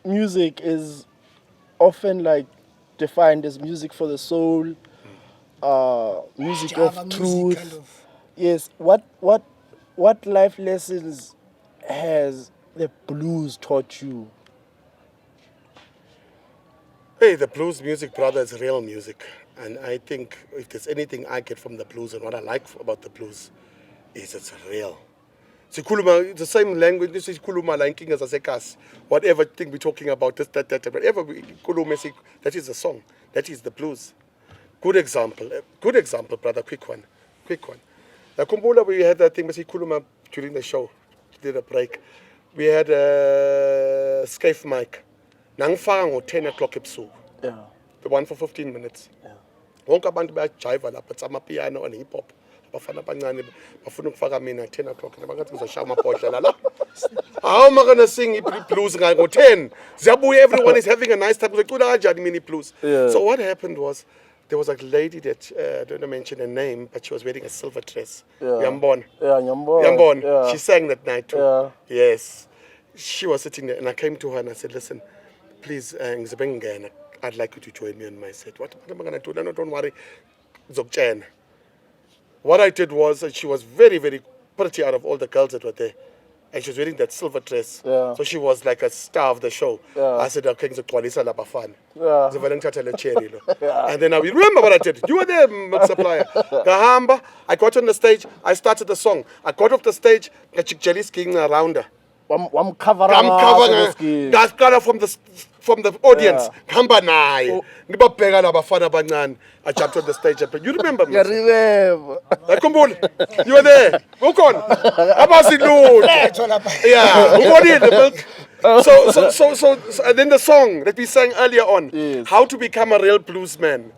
music is often like defined as music for the soul, music Java of music truth. kind of. Yes. What life lessons has the blues taught you? Hey, the blues music, brother, is real music. And I think if there's anything I get from the blues and what I like about the blues is it's real. Sikhuluma the same language, this is sikhuluma la inkinga zasekhasi. Whatever thing we're talking about, this, that, whatever we khulume, that is the song. That is the blues. Good example, brother, quick one. Nakhumbula we had that thing sikhuluma during the show, did a break. We had a scaf mic. Nangifaka ngo-10 o'clock ebusuku. Yeah. The one for 15 minutes. Yeah. Wonke abantu bayajiva lapha it's amapiano and hip hop. Abafana abancane bafuna ukufaka mina 10 o'clock nabakathi ngizoshaya amabhodlela la. How am I going to sing blues ngo-10? Ziyabuya, everyone is having a nice time. Ngicula kanjani mina blues. So what happened was there was a lady that I don't mention her name, but she was wearing a silver dress. Uyambona? Yeah, Uyambona? yeah. She sang that night too. Yeah. Yes. She was sitting there and I came to her and I said, listen, please, I'd like you to join me on my set. What am I going to do? No, don't worry. Zokchena. What I did was, she was very, very pretty out of all the girls that were there. And she was wearing that silver dress. Yeah. So she was like a star of the show. Yeah. I said, okay, ngizogcwalisa lapha fana. Yeah. Ngizovela ngithathele cherry lo. And then I remember what I did. You were there, supplier. Ngahamba, I got on the stage, I started the song. I got off the stage, ngajikjela isigingci around her. I'm covering That's kind from the audience. Kamba naye. Ngibabheka labafana abancane. I jumped on the stage and you remember me? I remember. Khumbula. You were there. Ukhona. Abasilutho. Yeah. Ubonile milk. So, and then the song that we sang earlier on, How to Become a Real Bluesman,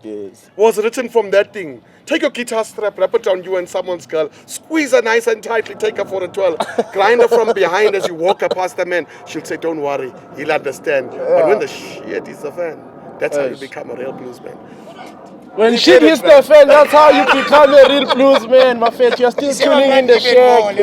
was written from that thing. Take your guitar strap, wrap it around you and someone's girl, squeeze her nice and tightly, take her for a twirl, grind her from behind as you walk her past the man. She'll say, don't worry, he'll understand. But when the shit is the fan, that's how you become a real bluesman. When shit hits the fan, that's how you become a real bluesman, my friend. You're still tuning in the shack.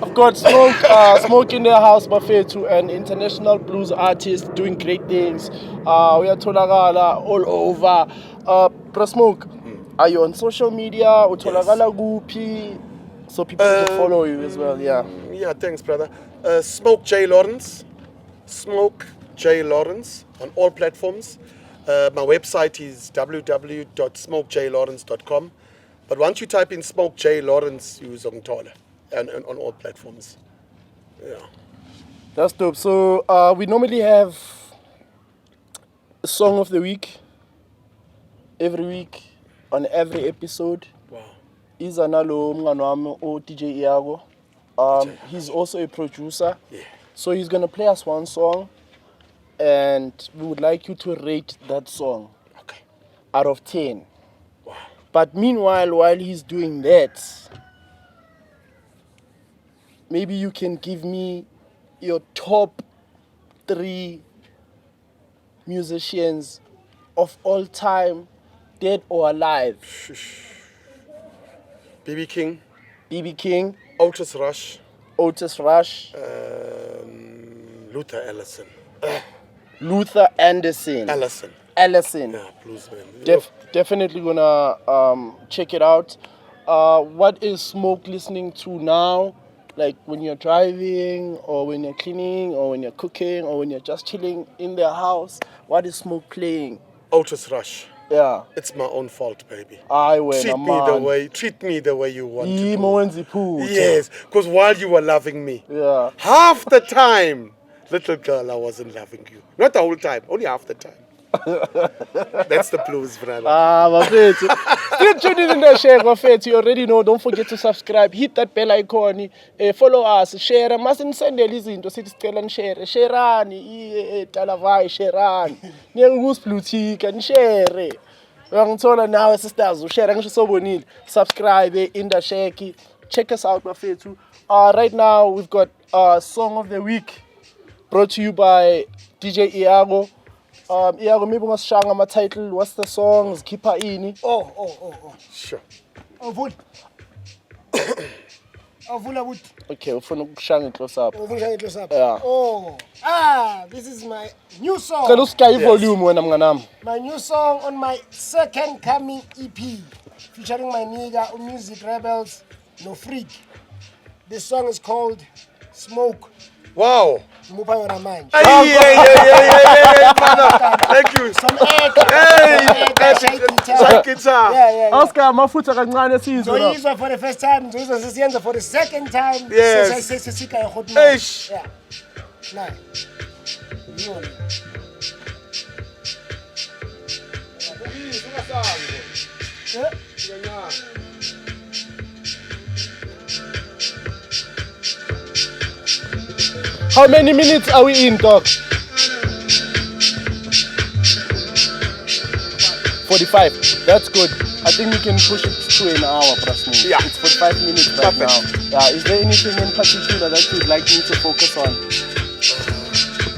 I've got Smoke in the house, my friend, too, an international blues artist doing great things. We are tolagala all over. Bro Smoke, are you on social media? Tolagala gupi, so people can follow you as well. Yeah. Yeah, thanks, brother. Smoke J Lawrence. Smoke J Lawrence on all platforms. My website is www.smokejlawrence.com. But once you type in Smoke J Lawrence, you use Ongtola and on all platforms. Yeah. That's dope. So we normally have a song of the week every week on every episode. Wow. Iza nalo mngani wami DJ Iago. He's also a producer. Yeah. So he's gonna play us one song, and we would like you to rate that song out of 10. Wow. But meanwhile, while he's doing that, maybe you can give me your top 3 musicians of all time, dead or alive. B.B. King. B.B. King. Otis Rush. Otis Rush. Luther Allison. Luther Anderson. Allison. Yeah, bluesman. Definitely gonna check it out. What is Smoke listening to now? Like when you're driving, or when you're cleaning, or when you're cooking, or when you're just chilling in the house? What is Smoke playing? Otis Rush. Yeah. It's my own fault, baby. Treat me the way you want to. Yes, because while you were loving me, half the time, little girl, I wasn't loving you. Not the whole time, only half the time. That's the blues, brother. My friend. Still tuning in the share, my friend. You already know. Don't forget to subscribe. Hit that bell icon. Follow us. Share. Mustn't send the listen to sit still and share. Shareani. Talavai. Shareani. Nyangus Blutik and share. We're now, sisters. Share. Subscribe. InDaShack. Check us out, my friend. Too. Right now, we've got Song of the Week brought to you by DJ Iago. Iago, maybe ungasishanga my title. What's the song? Skipper ini. Oh. Sure. Avula. Avula wood. Okay, ufuna ukushanga close up. Ufuna close up. Yeah. Oh. This is my new song. Cela usikayi volume wena mnganami. My new song on my second coming EP featuring my nigga Music Rebels No Freak. This song is called Smoke. Wow. Mupa yona manje. Yeah, brother. Thank you. Some egg. Hey, guitar. Yeah. Oscar, mafutha kancane sizwe. So yizwa for the first time, so sesiyenza for the second time. Yes. Sesika yehot. Yeah. Nah. Yona. How many minutes are we in, dog? 45. That's good. I think we can push it to an hour, Prasmo. Yeah. It's 45 minutes right now. Yeah. Is there anything in particular that you'd like me to focus on?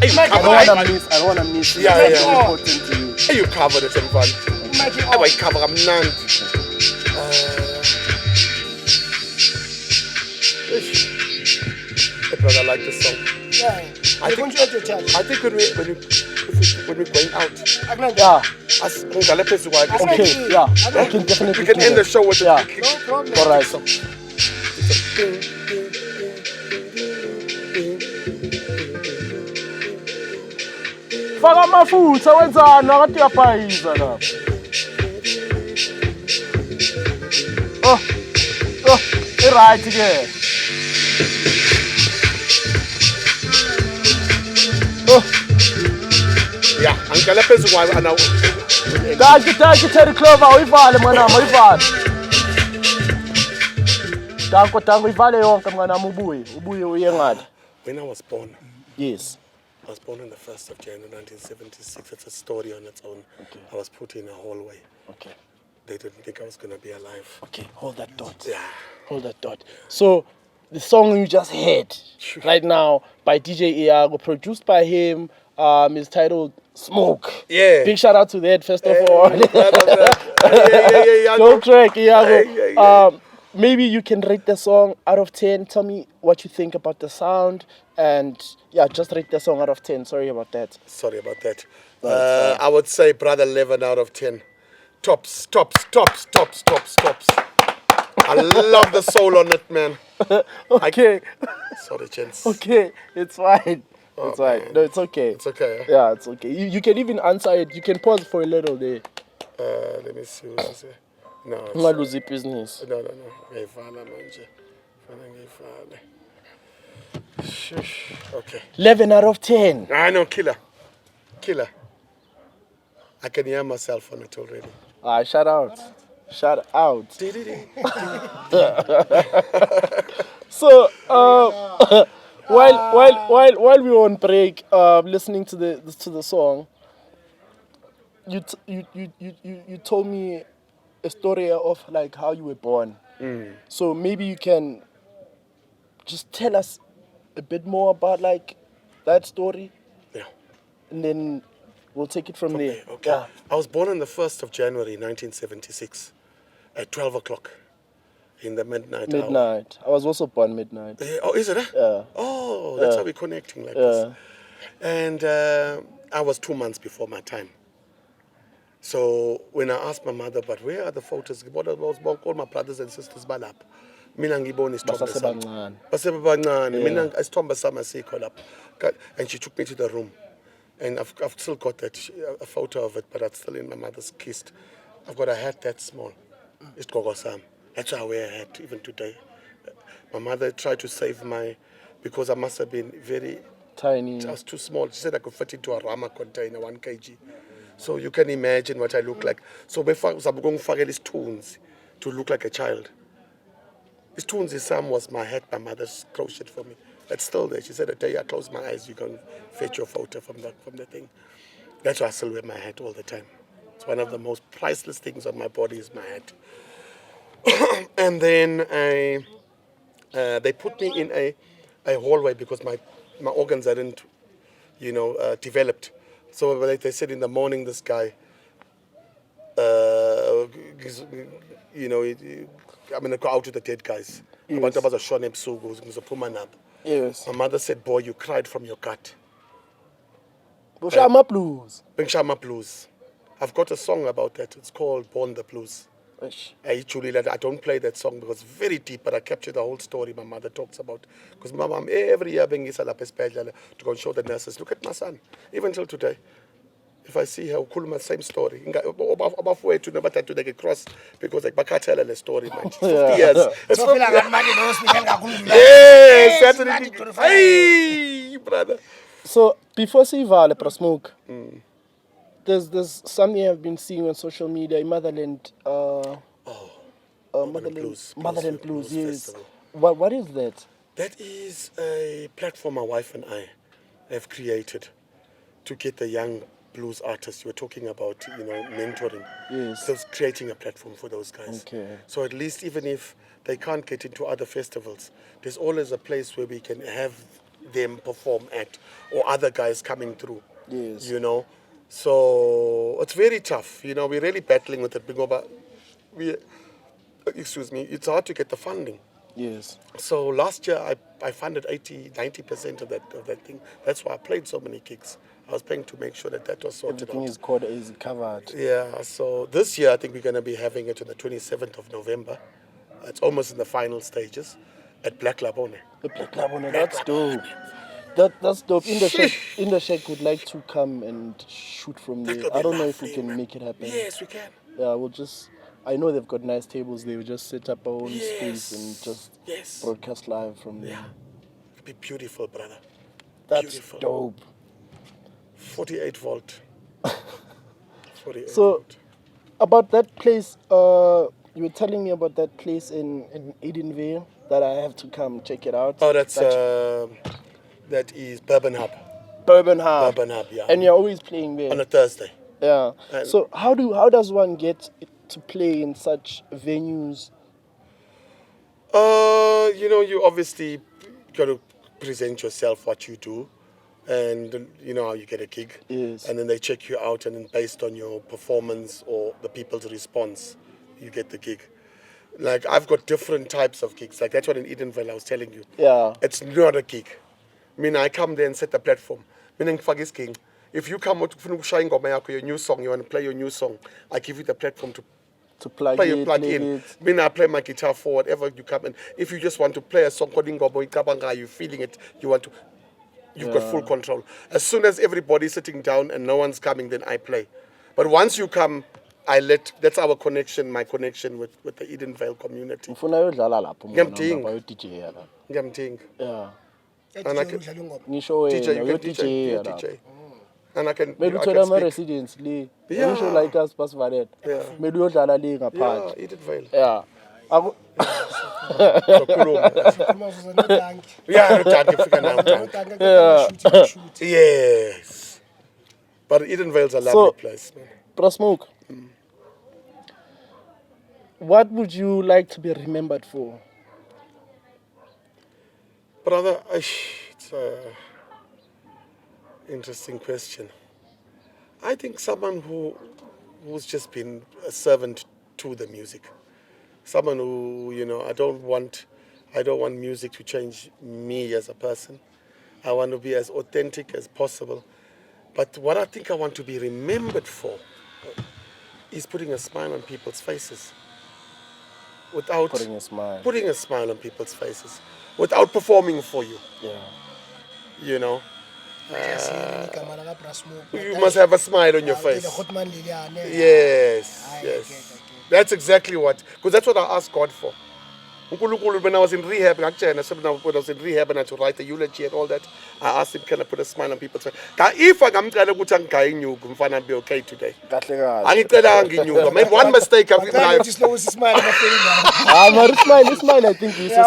I don't want to miss. Yeah. Important to you. Hey, you covered it, everyone. I cover I'm none. Brother, I like this song. Yeah. I think when we're going out. Yeah. Okay. Yeah. I can definitely. We can end the show with No problem. All right. Faka amafutha wenzani akade uyabhayiza la. Oh. Right ke. Yeah, angicela phezulu kwayo ana. Danke Terry Clover, uyivale mwanami, uyivale. Danko ivale yonke mwanami ubuye uye ngale. When I was born, Yes. I was born on the 1st of January 1976. It's a story on its own. Okay. I was put in a hallway. Okay. They didn't think I was going to be alive. Okay, hold that dot. Yeah. Hold that dot. So, the song you just heard right now by DJ Iago, produced by him, is titled Smoke. Yeah. Big shout out to that, first of all. Yeah. Go track, Iago. Yeah. Maybe you can rate the song out of 10. Tell me what you think about the sound. And yeah, just rate the song out of 10. Sorry about that. Sorry about that. No, I would say, brother, 11 out of 10. Tops. I love the soul on it, man. Okay. Sorry, gents. Okay, it's fine. Oh, It's fine. man. No, it's okay. It's okay. Eh? Yeah, it's okay. You can even answer it. You can pause for a little there. Let me see. What is it? No. Not lose your business. No. Ngiyayifala manje. Fanele ngiyifale. Shush. Okay. 11 out of 10. I know, killer. I can hear myself on it already. Shout out. So, while we were on break, listening to the song, you told me a story of like how you were born. So maybe you can just tell us a bit more about like that story, Yeah. and then we'll take it from there. Okay. Yeah. I was born on the 1st of January 1976 at 12 o'clock in the midnight hour. Midnight. I was also born midnight. Oh, is it? Yeah. Oh, that's how we're connecting like this. And I was 2 months before my time. So when I asked my mother, but where are the photos? What about all my brothers and sisters balap? Mina ngibona isithombe sami. Basebancane. Mina isithombe sami asikho lapha. And she took me to the room. And I've still got a photo of it, but it's still in my mother's kist. I've got a hat that small. It's gogo sami. That's why I wear a hat even today. My mother tried to save because I must have been very Tiny. I was too small. She said I could fit into a Rama container, 1 kg. So you can imagine what I look like. So I'm going to these tunes to look like a child. These tunes, Sam was my hat my mother's crocheted for me. That's still there. She said the day I close my eyes, you can fetch your photo from the thing. That's why I still wear my hat all the time. It's one of the most priceless things on my body is my hat. And then they put me in a hallway because my organs hadn't, developed. So they said in the morning, this guy, I'm going to go out with the dead guys. Yes. Yes. My mother said, boy, you cried from your gut. Bushama Blues. Bengshama Blues. I've got a song about that. It's called Born the Blues. I don't play that song because it's very deep, but I capture the whole story my mother talks about. Because my mom, every year, to go and show the nurses, look at my son, even till today. If I see her, we'll same story. About way to never to take a cross because like I tell her the story, man. 50 years. Yes, hey, brother. So before Siva Lepra Smoke, there's something I've been seeing on social media in Motherland. Motherland Blues. Yes. Festival. What is that? That is a platform my wife and I have created to get the young blues artists you were talking about, mentoring. Yes. So it's creating a platform for those guys. Okay. So at least even if they can't get into other festivals, there's always a place where we can have them perform at, or other guys coming through. Yes. So it's very tough. We're really battling with it because it's hard to get the funding. Yes. So last year I funded 90% of that thing. That's why I played so many gigs. I was paying to make sure that was sorted Everything out. is covered. Yeah, so this year I think we're going to be having it on the 27th of November. It's almost in the final stages at Black Labone. The Black Labone, that's dope. That's dope. InDaShack would like to come and shoot from there. I don't know if we can make it happen. Yes, we can. Yeah, we'll just I know they've got nice tables. They would just set up our own space and just Yes. broadcast live from there. Yeah. It'd be beautiful, brother. That's Beautiful. dope. 48 volt. 48 So, volt. about that place, you were telling me about that place in Edenvale that I have to come check it out. Oh, that is Bourbon Hub. Bourbon Hub. Bourbon Hub, yeah. And you're always playing there. On a Thursday. Yeah. And- So how does one get to play in such venues? You obviously got to present yourself, what you do, and you know how you get a gig. Yes. And then they check you out, and then based on your performance or the people's response, you get the gig. Like, I've got different types of gigs. Like, that's what in Edenvale I was telling you. Yeah. It's not a gig. I mean, I come there and set the platform. Meaning, king. If you come out to your new song, you want to play your new song, I give you the platform to plug play it, your plug play in. it. I mean, I play my guitar for whatever you come in. If you just want to play a song, you're feeling it, you've got full control. As soon as everybody's sitting down and no one's coming, then I play. But once you come, that's our connection, my connection with the Edenvale community. Ufuna uyodlala lapho Ngiyamdinga. ngoba DJ ya lapho. Ngiyamdinga. Yeah. And I can Ngisho DJ, wena you uyo can DJ DJ, ya you lapho. DJ. And I can Maybe I uthola can ama speak. residents le. Yeah. Ngisho like us basivalela. Yeah. Maybe uyodlala le Yeah, ngaphandle. Edenvale. Yeah. Aku- Yeah, no fika now. Yes. But Edenvale's a lovely So- place, man. Prasmoke. What would you like to be remembered for? Brother, it's a interesting question. I think someone who's just been a servant to the music. Someone who, I don't want music to change me as a person. I want to be as authentic as possible. But what I think I want to be remembered for is putting a smile on people's faces. Without Putting a smile. putting a smile on people's faces. Without performing for you. Yeah. You know. You must have a smile on your face. Yes, yes. That's exactly because that's what I asked God for. When I was in rehab, when I was in rehab and I had to write the eulogy and all that, I asked him, can I put a smile on people's face? If I'm trying to go, I'll be okay today. I made one mistake. Mara smile, I think is a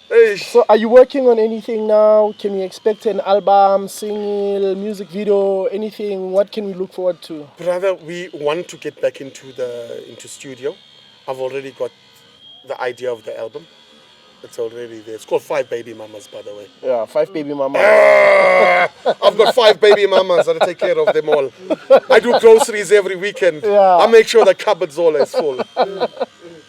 Hey. So are you working on anything now? Can we expect an album, single, music video, anything? What can we look forward to? Brother, we want to get back into studio. I've already got the idea of the album. It's already there. It's called 5 Baby Mamas, by the way. Yeah, 5 baby mama. I've got 5 baby mamas. I take care of them all. I do groceries every weekend. Yeah. I make sure the cupboard's always full. I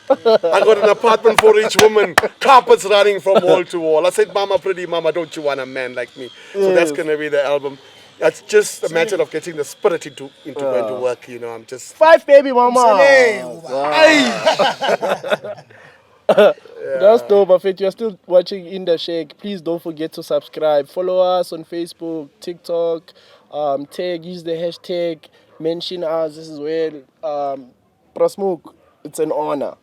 got an apartment for each woman. Carpets running from wall to wall. I said, Mama, pretty mama, don't you want a man like me? So that's going to be the album. It's just a matter of getting the spirit into going to work. I'm just 5 baby mama. That's dope. If you're still watching InDaShack, please don't forget to subscribe. Follow us on Facebook, TikTok, use the hashtag, mention us as well. Prasmoke, it's an honor.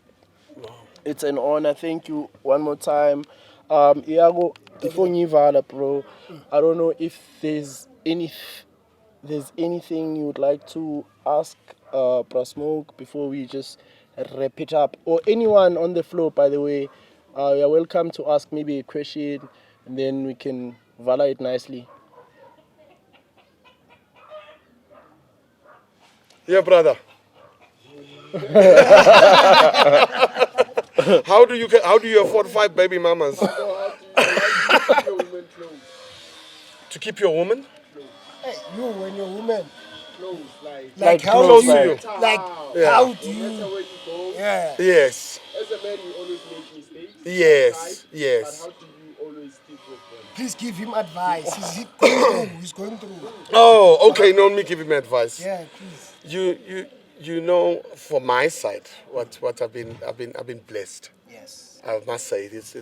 It's an honor. Thank you one more time. Iago, before Nivala, bro, I don't know if there's anything you would like to ask Prasmoke before we just wrap it up, or anyone on the floor, by the way. You're welcome to ask maybe a question, and then we can vala it nicely. Yeah, brother. How do you afford 5 baby mamas? To keep your woman? Hey, you when your woman. Like how close do to you, you. like Yeah. how do you, yeah. Yes. As a man, you always make mistakes. Yes. But Yes. how do you always stick with them? Please give him advice. He's going through. He's going through. Oh, okay. No, me give him advice. Yeah, please. You know, for my side, what I've been blessed. Yes. I must say it's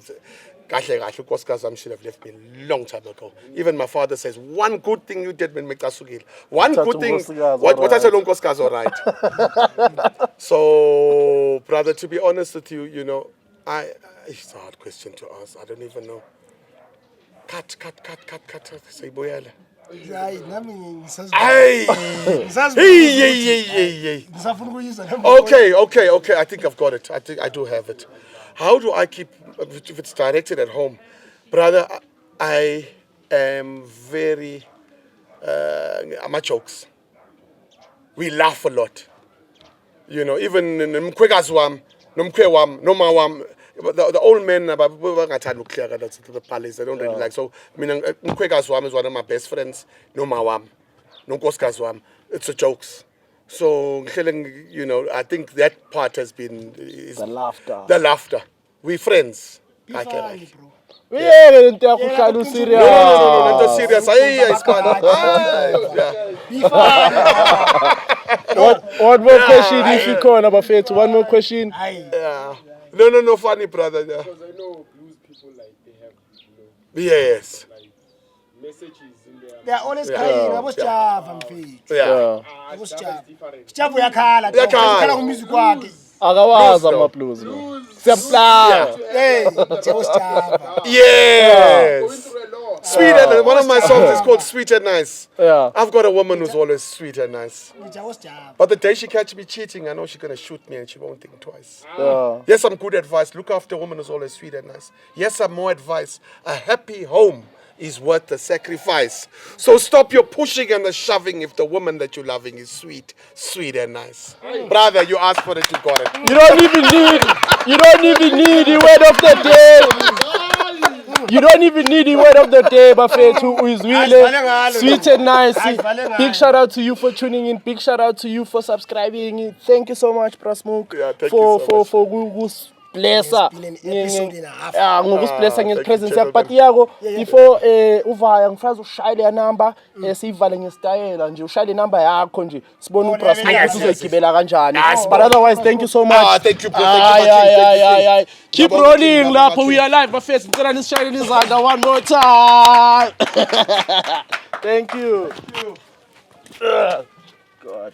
Kahle kahle unkosikazi wami should have left me a long time ago. Even my father says one good thing you did when mekasukile. One Thatha good thing. unkosikazi, What I alright. said unkosikazi, all right. So brother, to be honest with you, you know, it's a hard question to ask. I don't even know. Cut. Sayibuyele. hayi nami ngisazi Hey. ngisazi Hey. ngisafuna ukuyizwa nami Okay. I think I've got it. I think I do have it. How do I keep, if it's directed at home? Brother, I am very, I'm a jokes. We laugh a lot. You know, even nomkhwekazi wami, nomkhwe wami, noma wami, the old men, bangathanda ukuhleka that's the palace. They don't really like. So, umkhwekazi wami is one of my best friends. Noma wami, nonkosikazi wami. It's a jokes. So, you know, I think that part has been The laughter. The laughter. We friends. Be funny, bro. Uyeke lento yakho uhlala userious. No, that's serious. It's fine. Yeah. Be funny. One more question if you can, Abafethu. One more question. hayi Yeah. No, funny, brother. Yeah. Because I know blues people like they have, Yes. like messages in there. they are always crying abosijava mfethu Yeah. abosijava It's different. sijava uyakhala Uyakhala. ukhala ngumusic wakhe Akawazi ama-blues. Siyaplaya. hey abosijava Yes. Going through a lot. Sweet and one of my songs is called Sweet and Nice. Yeah. I've got a woman who's always sweet and nice. ngithi abosijava But the day she catch me cheating, I know she's gonna shoot me and she won't think twice. Yeah. Yes, I'm good advice. Look after a woman who's always sweet and nice. Yes, I'm more advice. A happy home is worth the sacrifice. So stop your pushing and the shoving if the woman that you're loving is sweet and nice. Brother, you asked for it, you got it. You don't even need the word of the day. You don't even need the word of the day, Bafethu, who is really sweet and nice. Big shout out to you for tuning in. Big shout out to you for subscribing. Thank you so much, Prasmoke, Yeah, thank you so for ukusiblessa. It's been an episode and a half. Yeah, ngokusiblessa ngepresence yakho. But gentlemen. yako before uvaya ngifraza ushayele ya number siyivale ngesitayela nje ushayele number yakho nje sibone uPrasmoke yes, ukuthi uzoyigibela kanjani. Yes, But otherwise, thank you so much. Thank you, bro. Thank you, Ay. Keep Baba rolling King, lapho. Baba We are live. Bafethu ngicela nisishayele izandla one more time. Thank you. God.